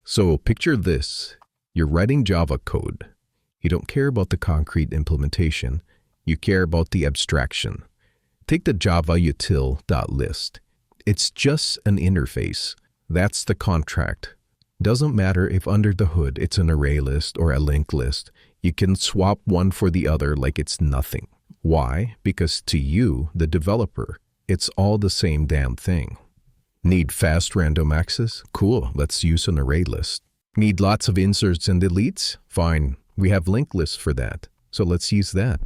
So picture this. You're writing Java code. You don't care about the concrete implementation. You care about the abstraction. Take the Java util.list. It's just an interface. That's the contract. Doesn't matter if under the hood it's an array list or a linked list. You can swap one for the other like it's nothing. Why? Because to you, the developer, it's all the same damn thing. Need fast random access? Cool, let's use an array list. Need lots of inserts and deletes? Fine, we have linked lists for that. So let's use that.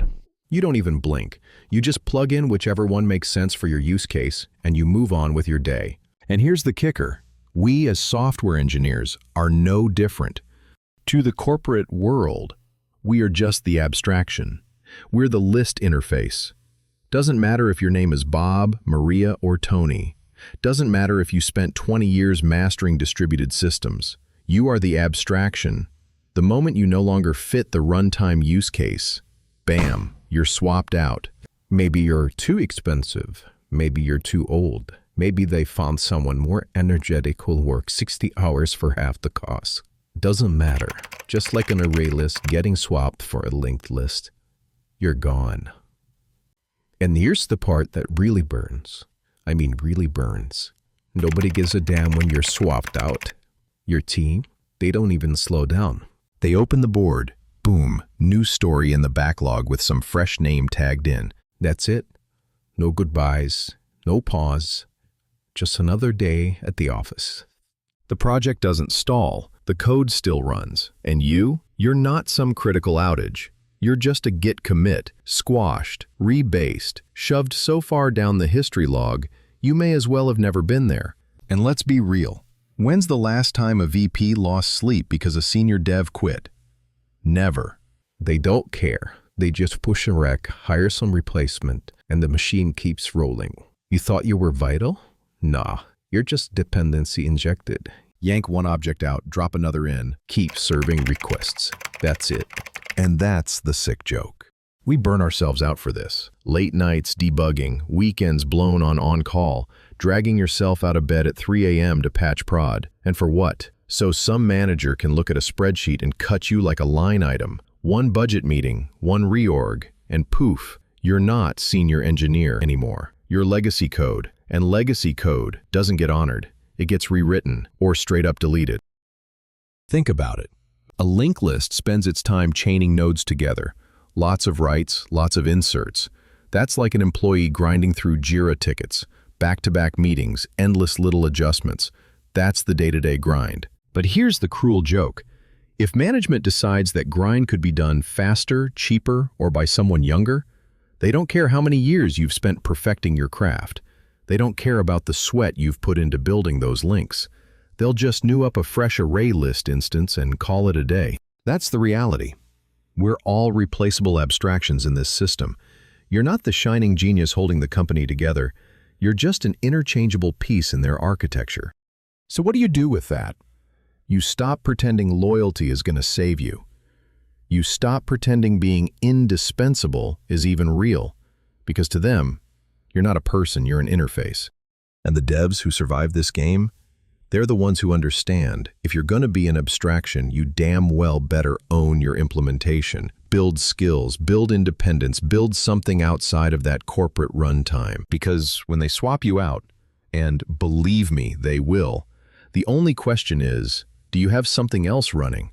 You don't even blink. You just plug in whichever one makes sense for your use case, and you move on with your day. And here's the kicker. We as software engineers are no different. To the corporate world, we are just the abstraction. We're the list interface. Doesn't matter if your name is Bob, Maria, or Tony. Doesn't matter if you spent 20 years mastering distributed systems. You are the abstraction. The moment you no longer fit the runtime use case, bam, you're swapped out. Maybe you're too expensive. Maybe you're too old. Maybe they found someone more energetic who'll work 60 hours for half the cost. Doesn't matter. Just like an array list getting swapped for a linked list, you're gone. And here's the part that really burns. I mean really burns. Nobody gives a damn when you're swapped out. Your team, they don't even slow down. They open the board. Boom, new story in the backlog with some fresh name tagged in. That's it. No goodbyes, no pause. Just another day at the office. The project doesn't stall. The code still runs. And you're not some critical outage. You're just a git commit, squashed, rebased, shoved so far down the history log, you may as well have never been there. And let's be real. When's the last time a VP lost sleep because a senior dev quit? Never. They don't care. They just push a rec, hire some replacement, and the machine keeps rolling. You thought you were vital? Nah, you're just dependency injected. Yank one object out, drop another in. Keep serving requests. That's it. And that's the sick joke. We burn ourselves out for this. Late nights debugging, weekends blown on-call, dragging yourself out of bed at 3 a.m. to patch prod. And for what? So some manager can look at a spreadsheet and cut you like a line item. One budget meeting, one reorg, and poof, you're not senior engineer anymore. You're legacy code, and legacy code doesn't get honored. It gets rewritten or straight up deleted. Think about it. A linked list spends its time chaining nodes together. Lots of writes, lots of inserts. That's like an employee grinding through Jira tickets, back-to-back meetings, endless little adjustments. That's the day-to-day grind. But here's the cruel joke. If management decides that grind could be done faster, cheaper, or by someone younger, they don't care how many years you've spent perfecting your craft. They don't care about the sweat you've put into building those links. They'll just new up a fresh array list instance and call it a day. That's the reality. We're all replaceable abstractions in this system. You're not the shining genius holding the company together. You're just an interchangeable piece in their architecture. So what do you do with that? You stop pretending loyalty is going to save you. You stop pretending being indispensable is even real, because to them, you're not a person, you're an interface. And the devs who survive this game, they're the ones who understand, if you're going to be an abstraction, you damn well better own your implementation, build skills, build independence, build something outside of that corporate runtime. Because when they swap you out, and believe me, they will, the only question is, do you have something else running?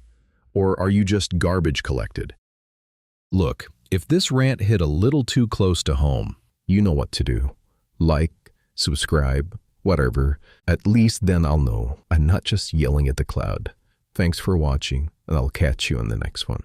Or are you just garbage collected? Look, if this rant hit a little too close to home, you know what to do. Like, subscribe, whatever. At least then I'll know I'm not just yelling at the cloud. Thanks for watching, and I'll catch you on the next one.